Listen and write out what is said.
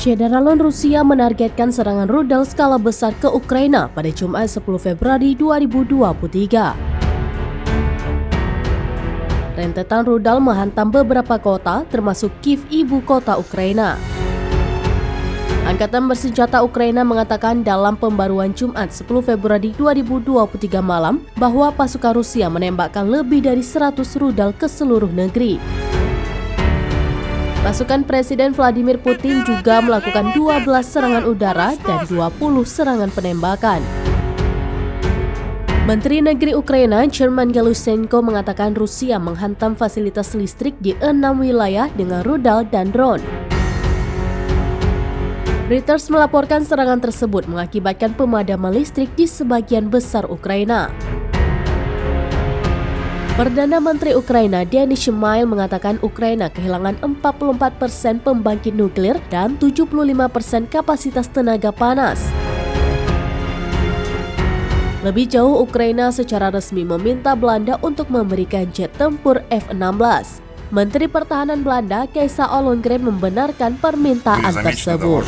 Jenderal Rusia menargetkan serangan rudal skala besar ke Ukraina pada Jumat 10 Februari 2023. Rentetan rudal menghantam beberapa kota, termasuk Kiev, ibu kota Ukraina. Angkatan bersenjata Ukraina mengatakan dalam pembaruan Jumat 10 Februari 2023 malam bahwa pasukan Rusia menembakkan lebih dari 100 rudal ke seluruh negeri. Pasukan Presiden Vladimir Putin juga melakukan 12 serangan udara dan 20 serangan penembakan. Menteri Negeri Ukraina, German Galusenko, mengatakan Rusia menghantam fasilitas listrik di 6 wilayah dengan rudal dan drone. Reuters melaporkan serangan tersebut mengakibatkan pemadaman listrik di sebagian besar Ukraina. Perdana Menteri Ukraina, Denis Shmyhal, mengatakan Ukraina kehilangan 44% pembangkit nuklir dan 75% kapasitas tenaga panas. Lebih jauh, Ukraina secara resmi meminta Belanda untuk memberikan jet tempur F-16. Menteri Pertahanan Belanda, Kajsa Ollongren, membenarkan permintaan tersebut.